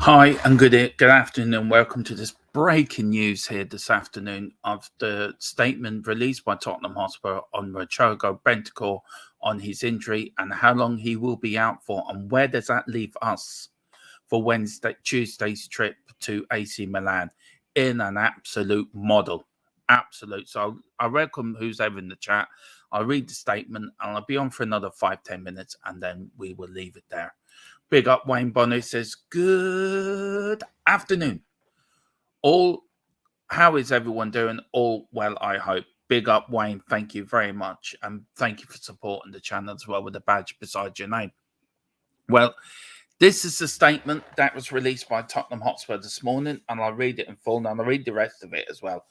Hi and good afternoon and welcome to this breaking news here this afternoon of the statement released by Tottenham Hotspur on Rochogo Bentancur on his injury and how long he will be out for, and where does that leave us for Tuesday's trip to AC Milan in an absolute model. Absolute. So I welcome who's ever in the chat. I'll read the statement and I'll be on for another 5-10 minutes and then we will leave it there. Big up Wayne Bonner says, good afternoon. How is everyone doing? All well, I hope. Big up Wayne. Thank you very much. And thank you for supporting the channel as well with the badge beside your name. Well, this is the statement that was released by Tottenham Hotspur this morning, and I'll read it in full, and I'll read the rest of it as well.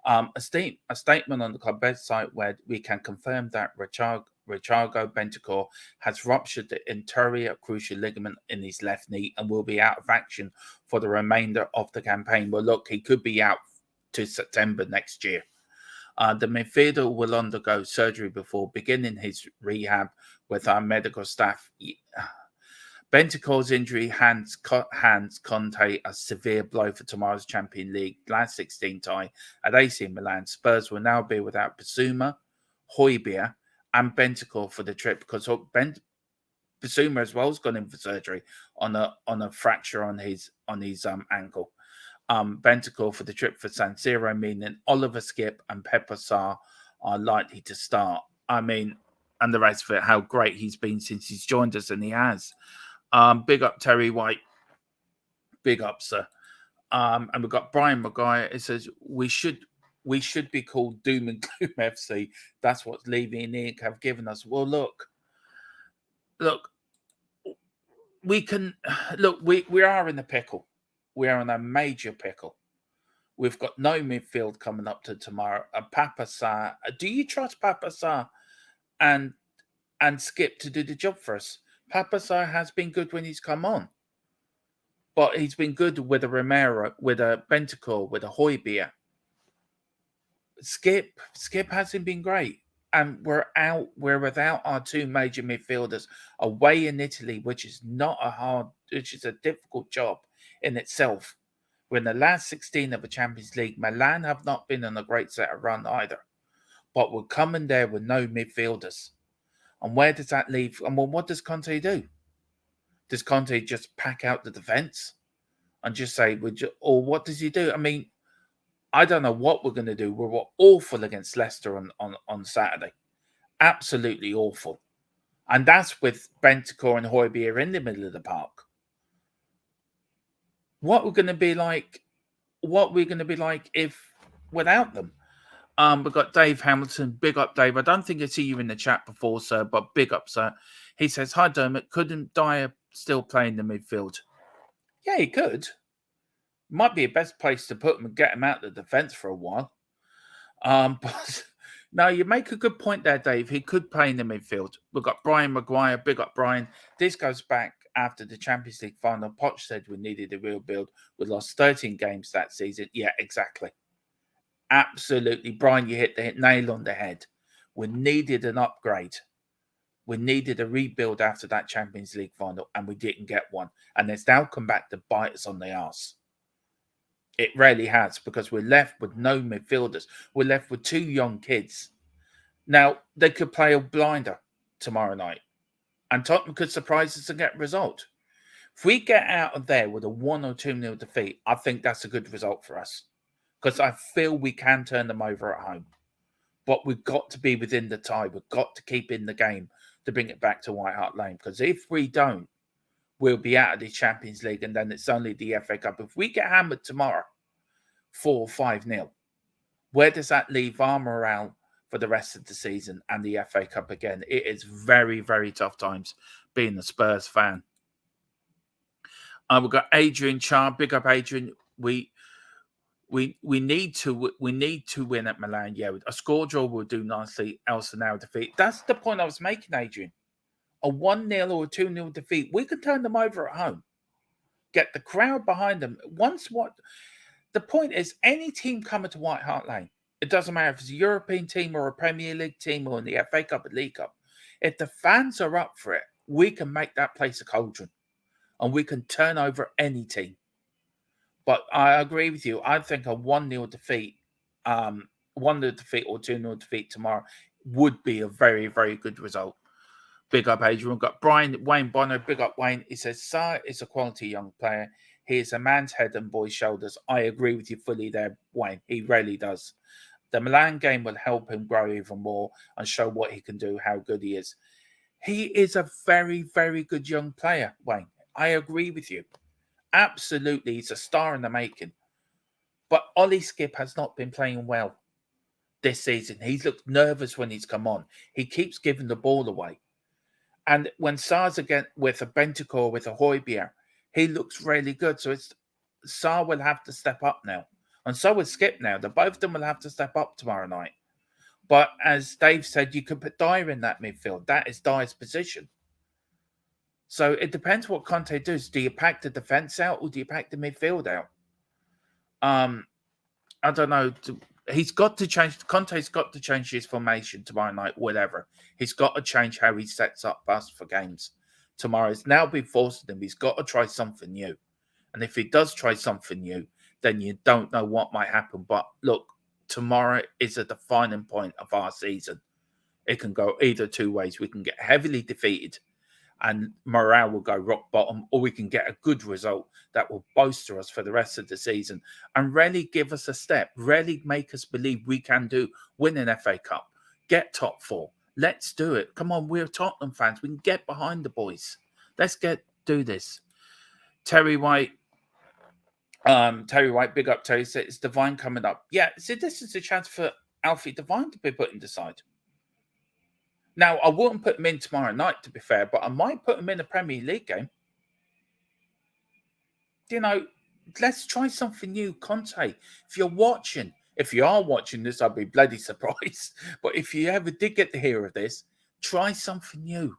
A statement on the club website where we can confirm that Rochogo Bentancur has ruptured the anterior cruciate ligament in his left knee and will be out of action for the remainder of the campaign. Well, look, he could be out to September next year. The midfielder will undergo surgery before beginning his rehab with our medical staff. Bentancur's injury hands Conte a severe blow for tomorrow's Champions League last 16 tie at AC Milan. Spurs will now be without Bissouma, Højbjerg, and Bentancur for the trip because Bissouma as well has gone in for surgery on a fracture on his ankle. Bentancur for the trip for San Siro, meaning Oliver Skipp and Pepper Sarr are likely to start. I mean, and the rest of it, how great he's been since he's joined us, and he has. Big up Terry White. Big up, sir. And we've got Brian Maguire. It says we should be called Doom and Gloom FC. That's what Levy and Nick have given us. Well, look, we can look. We are in a pickle. We are in a major pickle. We've got no midfield coming up to tomorrow. Papa Sarr. Do you trust Papa Sarr and Skip to do the job for us? Papa Sarr has been good when he's come on. But he's been good with a Romero, with a Bentancur, with a Højbjerg. Skip hasn't been great. And we're without our two major midfielders away in Italy, which is a difficult job in itself. We're in the last 16 of the Champions League. Milan have not been on a great set of run either. But we're coming there with no midfielders. And where does that leave? And well, what does Conte do? Does Conte just pack out the defence and just say, or what does he do? I mean, I don't know what we're going to do. We were awful against Leicester on Saturday. Absolutely awful. And that's with Bentancur and Højbjerg in the middle of the park. What we're going to be like if without them. We've got Dave Hamilton. Big up, Dave. I don't think I see you in the chat before, sir, but big up, sir. He says, hi, Dermot. Couldn't Dyer still play in the midfield? Yeah, he could. Might be a best place to put him and get him out of the defence for a while. But no, you make a good point there, Dave. He could play in the midfield. We've got Brian Maguire. Big up, Brian. This goes back after the Champions League final. Poch said we needed a real build. We lost 13 games that season. Yeah, exactly. Absolutely. Brian, you hit the nail on the head. We needed an upgrade. We needed a rebuild after that Champions League final, and we didn't get one. And it's now come back to bite us on the arse. It really has, because we're left with no midfielders. We're left with two young kids. Now, they could play a blinder tomorrow night, and Tottenham could surprise us and get a result. If we get out of there with a 1 or 2-0 defeat, I think that's a good result for us, because I feel we can turn them over at home. But we've got to be within the tie. We've got to keep in the game to bring it back to White Hart Lane, because if we don't, we'll be out of the Champions League, and then it's only the FA Cup. If we get hammered tomorrow, 4 or 5-0, where does that leave our morale for the rest of the season and the FA Cup again? It is very, very tough times being a Spurs fan. We've got Adrian Char. Big up, Adrian. We need to win at Milan. Yeah, a score draw will do nicely. Else now defeat. That's the point I was making, Adrian. A 1-0 or a 2-0 defeat, we can turn them over at home. Get the crowd behind them. The point is, any team coming to White Hart Lane, it doesn't matter if it's a European team or a Premier League team or in the FA Cup or League Cup. If the fans are up for it, we can make that place a cauldron, and we can turn over any team. But I agree with you. I think a 1-0 defeat, 1-0 defeat or 2-0 defeat tomorrow would be a very, very good result. Big up, Adrian. We've got Wayne Bonner. Big up, Wayne. He says, Sarr is a quality young player. He is a man's head and boy's shoulders. I agree with you fully there, Wayne. He really does. The Milan game will help him grow even more and show what he can do, how good he is. He is a very, very good young player, Wayne. I agree with you. Absolutely. He's a star in the making. But Ollie Skip has not been playing well this season. He's looked nervous when he's come on. He keeps giving the ball away. And when Sarr's again with a Bentancur, with a Højbjerg, he looks really good. So Sarr will have to step up now. And so will Skip now. The both of them will have to step up tomorrow night. But as Dave said, you could put Dyer in that midfield. That is Dyer's position. So it depends what Conte does. Do you pack the defence out or do you pack the midfield out? I don't know. He's got to change. Conte's got to change his formation tomorrow night, whatever. He's got to change how he sets up us for games tomorrow. It's now been forced on him. He's got to try something new. And if he does try something new, then you don't know what might happen. But look, tomorrow is a defining point of our season. It can go either two ways. We can get heavily defeated and morale will go rock bottom, or we can get a good result that will bolster us for the rest of the season and really give us a step, really make us believe we can win an FA Cup, get top four. Let's do it. Come on, we're Tottenham fans. We can get behind the boys. Let's do this. Terry White, big up Terry, says it's Devine coming up. Yeah, see, this is a chance for Alfie Devine to be put in the side. Now, I wouldn't put him in tomorrow night, to be fair, but I might put him in a Premier League game. You know, let's try something new, Conte. If you are watching this, I'd be bloody surprised. But if you ever did get to hear of this, try something new.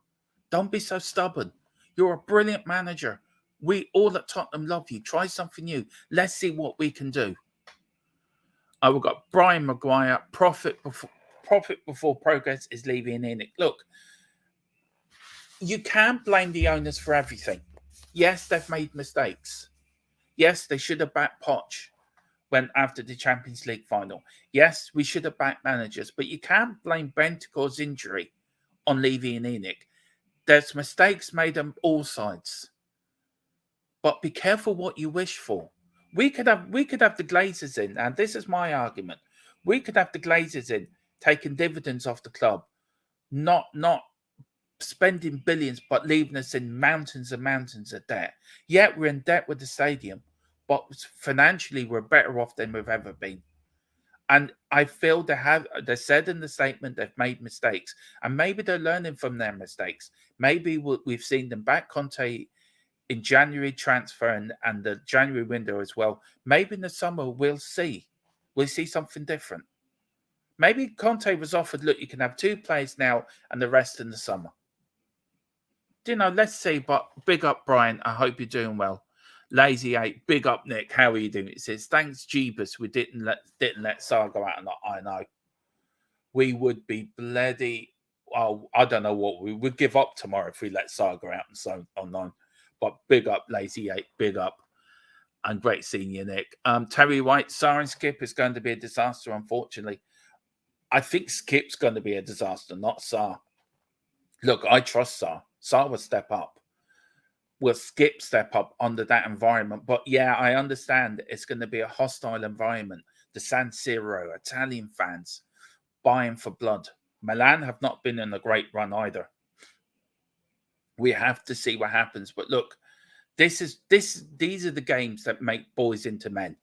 Don't be so stubborn. You're a brilliant manager. We all at Tottenham love you. Try something new. Let's see what we can do. We've got Brian Maguire, profit before progress is leaving in it. Look, you can't blame the owners for everything. Yes, they've made mistakes. Yes, they should have backed Poch after the Champions League final. Yes, we should have backed managers, but you can't blame Bentancur's injury on Levy and Enoch. There's mistakes made on all sides. But be careful what you wish for. We could have the Glazers in, and this is my argument. We could have the Glazers in, taking dividends off the club, not spending billions, but leaving us in mountains and mountains of debt. Yet we're in debt with the stadium, but financially we're better off than we've ever been. And I feel they said in the statement they've made mistakes, and maybe they're learning from their mistakes. Maybe we've seen them back Conte in January transfer and the January window as well. Maybe in the summer we'll see something different. Maybe Conte was offered, look, you can have 2 players now and the rest in the summer. Let's see. But big up, Brian. I hope you're doing well. Lazy 8, big up, Nick. How are you doing? It says, thanks, Jeebus. We didn't let Sarr go out. And I know. We would be bloody. Oh, I don't know what we would give up tomorrow if we let Sarr go out and so on. But big up, Lazy 8. Big up. And great seeing you, Nick. Terry White, Sarr and Skip is going to be a disaster, unfortunately. I think Skip's going to be a disaster, not Sarr. Look, I trust Sarr. Sarr will step up. Will Skip step up under that environment? But yeah, I understand it's going to be a hostile environment. The San Siro, Italian fans buying for blood. Milan have not been in a great run either. We have to see what happens. But look, these are the games that make boys into men.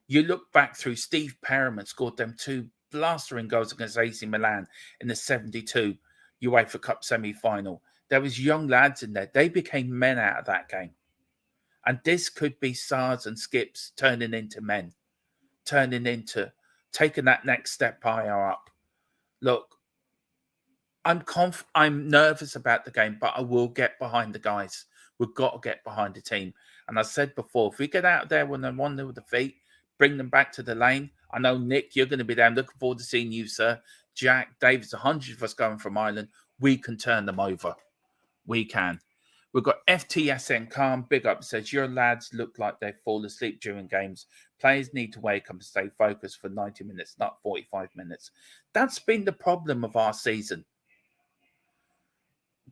You look back through Steve Perriman scored them 2 blastering goals against AC Milan in the 72 UEFA Cup semi-final. There was young lads in there. They became men out of that game. And this could be Sarr's and Skip's turning into men, taking that next step higher up. Look, I'm nervous about the game, but I will get behind the guys. We've got to get behind the team. And I said before, if we get out there when they're 1-0 defeat, bring them back to the lane. I know, Nick, you're going to be there. I'm looking forward to seeing you, sir. Jack, David's 100 of us going from Ireland. We can turn them over. We can. We've got FTSN Calm, big up, says, your lads look like they fall asleep during games. Players need to wake up and stay focused for 90 minutes, not 45 minutes. That's been the problem of our season.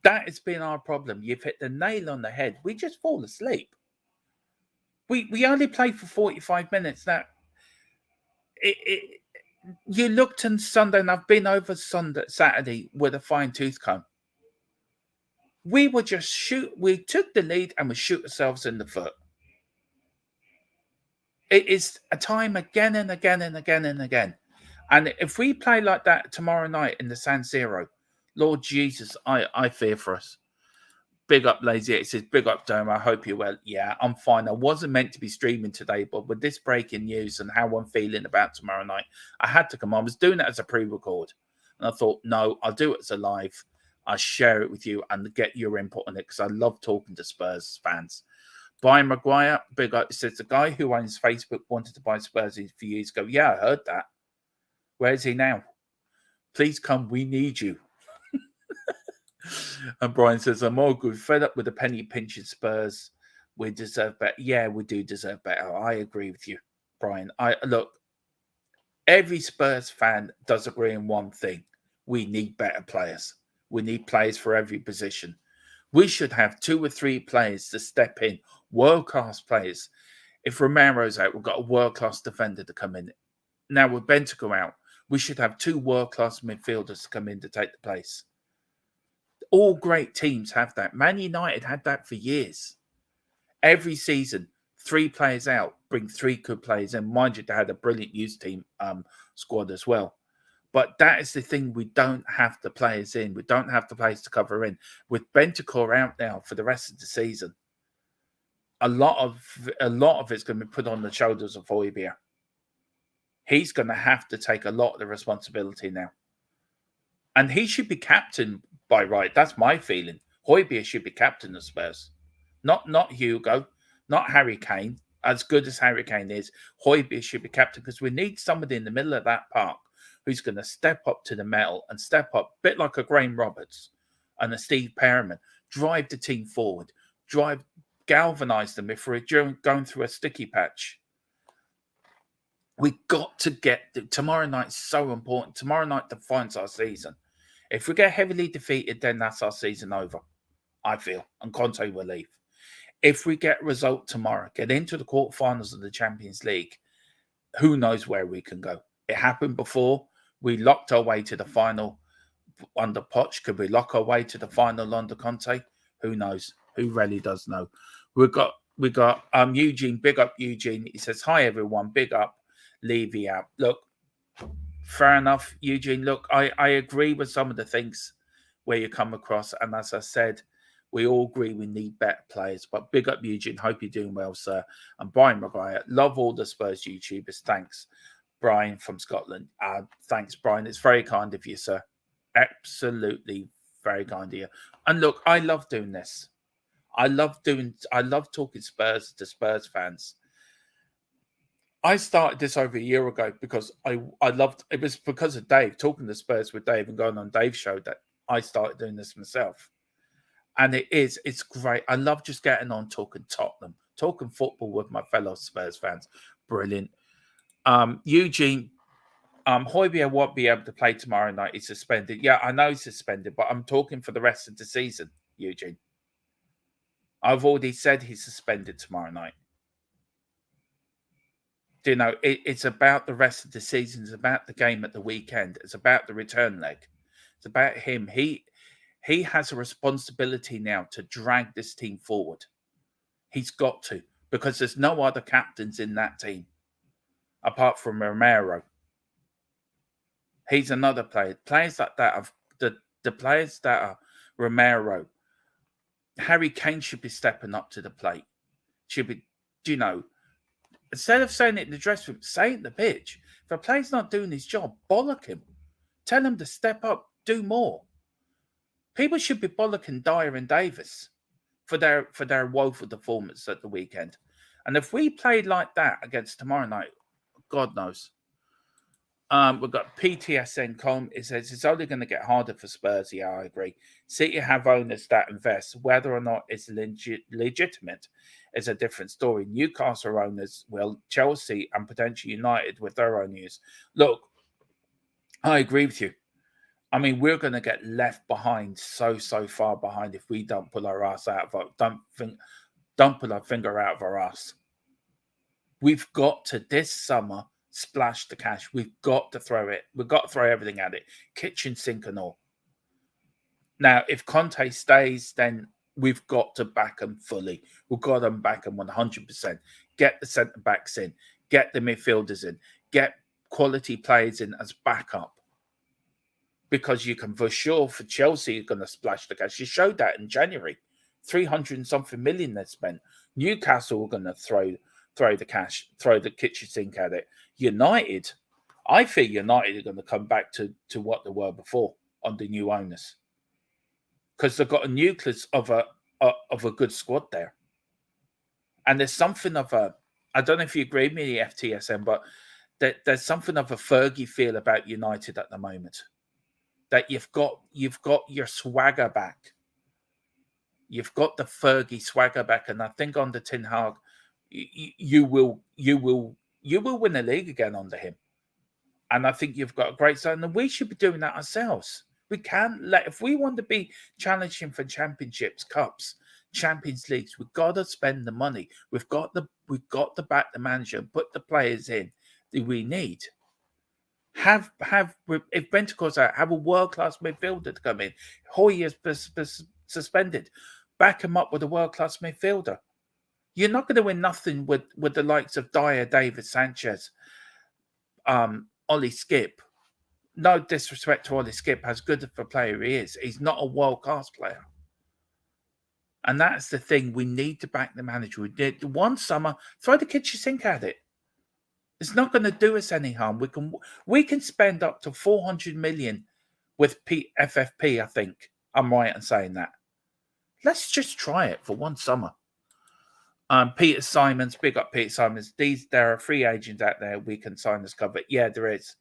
That has been our problem. You've hit the nail on the head. We just fall asleep. We only play for 45 minutes. Now, you looked on Sunday, and I've been over Saturday with a fine-tooth comb. We were just we took the lead and we shoot ourselves in the foot. It is a time again and again and again and again. And if we play like that tomorrow night in the San Siro, Lord Jesus, I fear for us. Big up, Lazy. It says, big up, Dome. I hope you're well. Yeah, I'm fine. I wasn't meant to be streaming today, but with this breaking news and how I'm feeling about tomorrow night, I had to come on. I was doing it as a pre-record. And I thought, no, I'll do it as a live. I'll share it with you and get your input on it because I love talking to Spurs fans. Brian Maguire, big up. It says, the guy who owns Facebook wanted to buy Spurs a few years ago. Yeah, I heard that. Where is he now? Please come. We need you. And Brian says, I'm all good. Fed up with the penny pinching Spurs. We deserve better. Yeah, we do deserve better. I agree with you, Brian. Look, every Spurs fan does agree on one thing. We need better players. We need players for every position. We should have 2 or 3 players to step in, world-class players. If Romero's out, we've got a world-class defender to come in. Now, with Bentancur out, we should have 2 world-class midfielders to come in to take the place. All great teams have that. Man United had that for years. Every season, 3 players out, bring 3 good players in. Mind you, they had a brilliant youth team squad as well. But that is the thing. We don't have the players in. We don't have the players to cover in. With Bentancur out now for the rest of the season, a lot of it's going to be put on the shoulders of Højbjerg. He's going to have to take a lot of the responsibility now. And he should be captain by right. That's my feeling. Højbjerg should be captain of Spurs. Not Hugo, not Harry Kane. As good as Harry Kane is, Højbjerg should be captain because we need somebody in the middle of that park who's going to step up to the metal and step up, a bit like a Graham Roberts and a Steve Perriman, drive the team forward, galvanise them if we're going through a sticky patch. We got to tomorrow night's so important. Tomorrow night defines our season. If we get heavily defeated, then that's our season over, I feel, and Conte will leave. If we get a result tomorrow, get into the quarterfinals of the Champions League, who knows where we can go? It happened before. We locked our way to the final under Poch. Could we lock our way to the final under Conte? Who knows? Who really does know? We got Eugene. Big up, Eugene. He says, hi, everyone. Big up. Levy out. Look, fair enough, Eugene. Look, I agree with some of the things where you come across. And as I said, we all agree we need better players. But big up, Eugene. Hope you're doing well, sir. And Brian Maguire. Love all the Spurs YouTubers. Thanks. Brian from Scotland. Thanks, Brian. It's very kind of you, sir. Absolutely very kind of you. And look, I love doing this. I love talking Spurs to Spurs fans. I started this over a year ago because I loved it. Was because of Dave, talking to Spurs with Dave and going on Dave's show, that I started doing this myself. And it's great. I love just getting on talking Tottenham, talking football with my fellow Spurs fans. Brilliant. Eugene, Højbjerg won't be able to play tomorrow night. He's suspended. Yeah, I know he's suspended, but I'm talking for the rest of the season, Eugene. I've already said he's suspended tomorrow night. You know, it's about the rest of the season. It's about the game at the weekend. It's about the return leg. It's about him. He has a responsibility now to drag this team forward. He's got to, because there's no other captains in that team apart from Romero. He's another player. Players like that have the players that are Romero. Harry Kane should be stepping up to the plate. Should be, instead of saying it in the dressing room, say it in the pitch. If a player's not doing his job, bollock him. Tell him to step up, do more. People should be bollocking Dyer and Davis for their woeful performance at the weekend. And if we played like that against tomorrow night, God knows. We've got PTSN.com. It says it's only going to get harder for Spurs. Yeah, I agree. City have owners that invest. Whether or not it's legitimate is a different story. Newcastle owners will, Chelsea and potentially United with their own use. Look, I agree with you. I mean, we're going to get left behind so far behind if we don't pull our ass out of our, don't pull our finger out of our ass. We've got to this summer splash the cash. We've got to throw it. We've got to throw everything at it, kitchen sink and all. Now, if Conte stays, then we've got to back him fully. We've got to back him 100%. Get the centre backs in, get the midfielders in, get quality players in as backup. Because you can for sure for Chelsea, you're going to splash the cash. You showed that in January, 300 and something million they spent. Newcastle are going to throw the cash, throw the kitchen sink at it. United, I feel United are going to come back to what they were before under new owners, because they've got a nucleus of a good squad there, and there's something of a, I don't know if you agree with me, FTSM, but there's something of a Fergie feel about United at the moment. That you've got your swagger back. You've got the Fergie swagger back, and I think under Ten Hag, you will win the league again under him. And I think you've got a great start, and we should be doing that ourselves. We can't let, if we want to be challenging for championships, cups, Champions Leagues, we've got to spend the money. We've got to back the manager and put the players in that we need. Have if Bentancur's out, have a world-class midfielder to come in. Hoyer's suspended. Back him up with a world-class midfielder. You're not going to win nothing with the likes of Dyer, David Sanchez, Ollie Skip. No disrespect to Ollie Skip, as good of a player he is. He's not a world-class player. And that's the thing. We need to back the manager. We did one summer, throw the kitchen sink at it. It's not going to do us any harm. We can spend up to 400 million with FFP, I think. I'm right in saying that. Let's just try it for one summer. Peter Simons, big up Peter Simons. There are free agents out there we can sign as cover. Yeah, there is.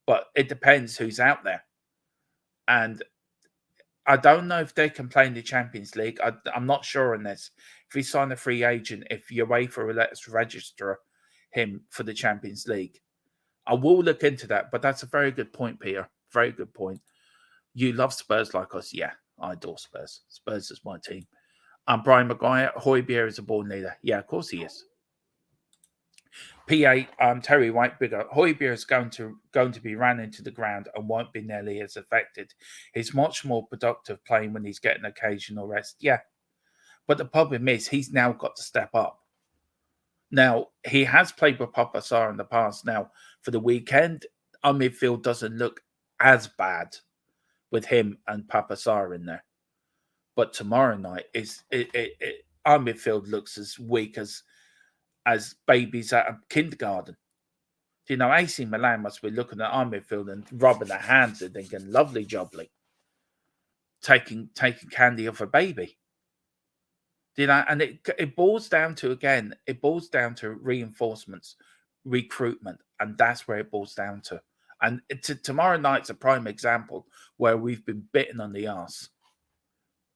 But it depends who's out there. And I don't know if they can play in the Champions League. I'm not sure on this. If we sign a free agent, if UEFA will let us register him for the Champions League, I will look into that. But that's a very good point, Peter. Very good point. You love Spurs like us. Yeah, I adore Spurs. Spurs is my team. Brian Maguire, Højbjerg is a born leader. Yeah, of course he is. PA, Terry White, bigger. Højbjerg is going to be ran into the ground and won't be nearly as affected. He's much more productive playing when he's getting occasional rest. Yeah, but the problem is he's now got to step up. Now, he has played with Papa Sarr in the past. Now, for the weekend, our midfield doesn't look as bad with him and Papa Sarr in there. But tomorrow night, our midfield looks as weak as babies at a kindergarten. You know, AC Milan must be looking at our midfield and rubbing their hands and thinking, lovely jubbly. Taking candy off a baby. You know, and it boils down to, again, reinforcements, recruitment, and that's where it boils down to. And tomorrow night's a prime example where we've been bitten on the arse.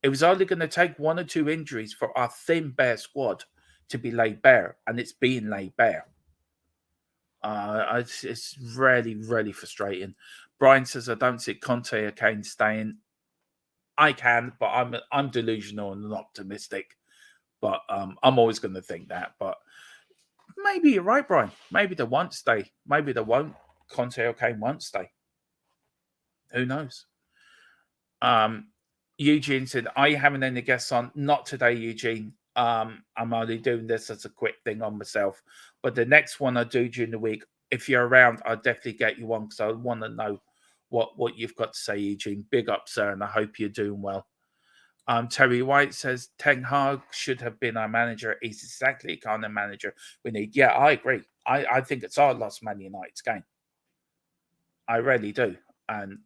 It was only going to take one or two injuries for our thin, bare squad to be laid bare, and it's being laid bare. It's really, really frustrating. Brian says, I don't see Conte or Kane staying. I can, but I'm delusional and optimistic. But I'm always going to think that. But maybe you're right, Brian. Maybe they won't stay. Maybe they won't. Conte or Kane won't stay. Who knows? Eugene said, are you having any guests on? Not today, Eugene. I'm only doing this as a quick thing on myself. But the next one I do during the week, if you're around, I'll definitely get you on because I want to know what you've got to say, Eugene. Big up, sir, and I hope you're doing well. Terry White says, Ten Hag should have been our manager. He's exactly the kind of manager we need. Yeah, I agree. I think it's our lost Man United's game. I really do. And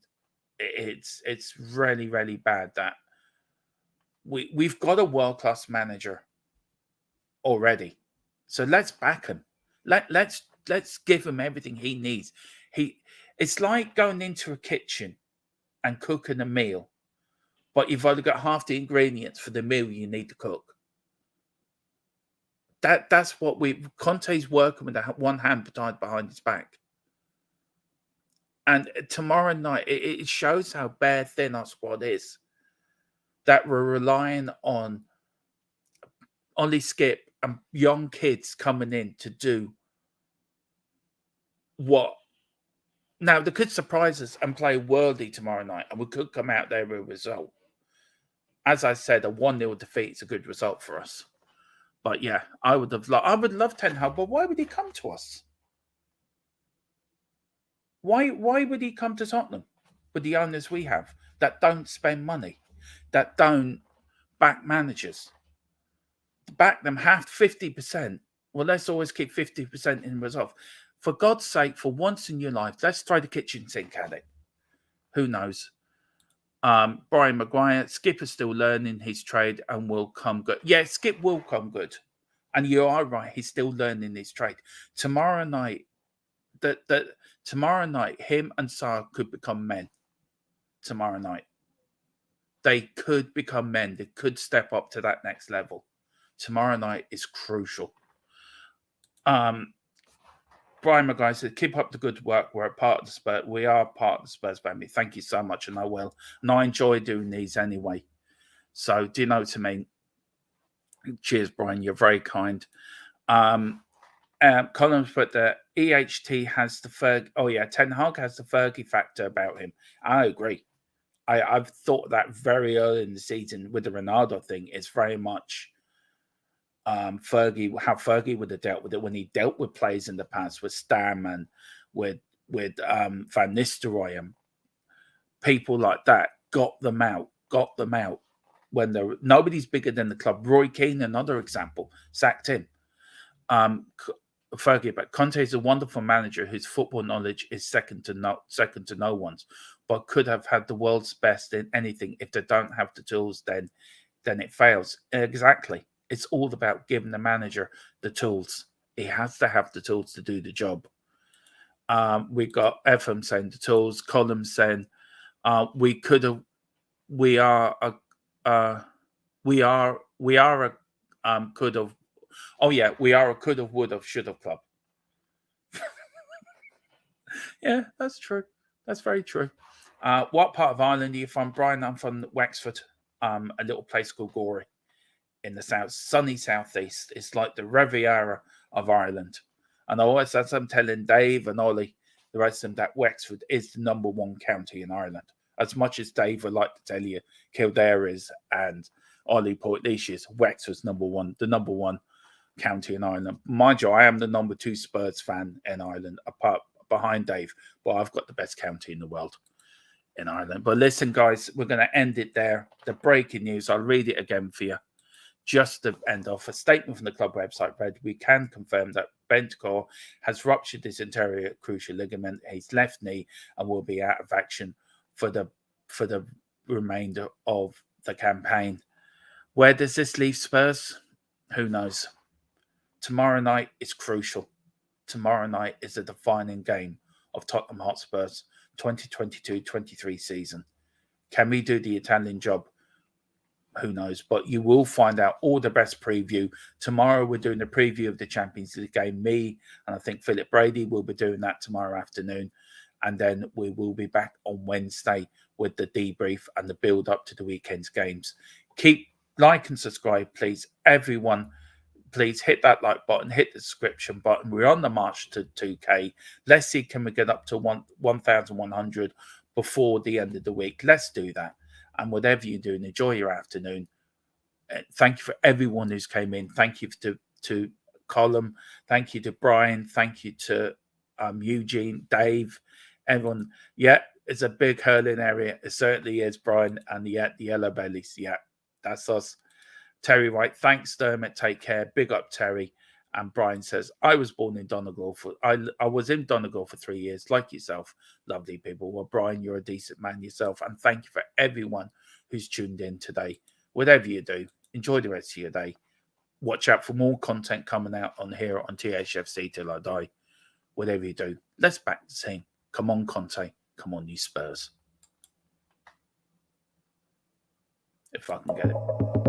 it's really, really bad that we've got a world-class manager already. So let's back him. Let's give him everything he needs. It's like going into a kitchen and cooking a meal, but you've only got half the ingredients for the meal you need to cook. That's what Conte's working with one hand tied behind his back. And tomorrow night, it shows how bare thin our squad is. That we're relying on Ollie Skip and young kids coming in to do what. Now, they could surprise us and play worldly tomorrow night, and we could come out there with a result. As I said, a 1-0 defeat is a good result for us. But yeah, I would love Ten Hag, but why would he come to us? Why would he come to Tottenham with the owners we have that don't spend money, that don't back managers? Back them half 50%. Well, let's always keep 50% in reserve. For God's sake, for once in your life, let's try the kitchen sink at it. Who knows? Brian Maguire, Skip is still learning his trade and will come good. Yeah, Skip will come good. And you are right, he's still learning his trade. Tomorrow night, him and Sarr could become men. Tomorrow night. They could become men. They could step up to that next level. Tomorrow night is crucial. Brian Maguire said, keep up the good work. We're a part of the Spurs. We are part of the Spurs family. Thank you so much, and I will. And I enjoy doing these anyway. So do you know what I mean? Cheers, Brian. You're very kind. Collins put the EHT has the Fergie. Oh yeah, Ten Hag has the Fergie factor about him. I agree. I've thought that very early in the season with the Ronaldo thing. It's very much Fergie, how Fergie would have dealt with it when he dealt with players in the past with Stam and with Van Nistelrooy and people like that. Got them out when nobody's bigger than the club. Roy Keane, another example, sacked him. Fergie, but Conte is a wonderful manager whose football knowledge is second to no one's, but could have had the world's best in anything. If they don't have the tools, then it fails. Exactly. It's all about giving the manager the tools. He has to have the tools to do the job. We got FM saying the tools. Column saying we could have. We are a. Could have. Oh yeah, we are a could have, would have, should have club. Yeah, that's true. That's very true. What part of Ireland are you from, Brian? I'm from Wexford, a little place called Gorey in the sunny southeast. It's like the Riviera of Ireland. And I always, as I'm telling Dave and Ollie, the rest of them, that Wexford is the number one county in Ireland. As much as Dave would like to tell you Kildare is and Ollie Portlaoise is, Wexford's the number one county in Ireland. Mind you, I am the number 2 Spurs fan in Ireland, apart behind Dave, but I've got the best county in the world in Ireland. But listen, guys, we're going to end it there. The breaking news, I'll read it again for you. Just to end off, a statement from the club website read, we can confirm that Bentancur has ruptured his anterior cruciate ligament, his left knee, and will be out of action for the remainder of the campaign. Where does this leave Spurs? Who knows? Tomorrow night is crucial. Tomorrow night is the defining game of Tottenham Hotspur's 2022-23 season. Can we do the Italian job? Who knows? But you will find out all the best preview. Tomorrow we're doing a preview of the Champions League game. Me and I think Philip Brady will be doing that tomorrow afternoon. And then we will be back on Wednesday with the debrief and the build up to the weekend's games. Keep like and subscribe, please. Everyone, please hit that like button, hit the subscription button. We're on the march to 2K. Let's see, can we get up to 1,100 before the end of the week? Let's do that. And whatever you're doing, enjoy your afternoon. Thank you for everyone who's came in. Thank you to Colin. Thank you to Brian. Thank you to Eugene, Dave, everyone. Yeah, it's a big hurling area. It certainly is, Brian. And yeah, the Yellow Bellies. Yeah, that's us. Terry White, thanks, Dermot. Take care. Big up, Terry. And Brian says, I was born in Donegal. I was in Donegal for 3 years, like yourself. Lovely people. Well, Brian, you're a decent man yourself. And thank you for everyone who's tuned in today. Whatever you do, enjoy the rest of your day. Watch out for more content coming out on here on THFC till I die. Whatever you do, let's back the team. Come on, Conte. Come on, you Spurs. If I can get it.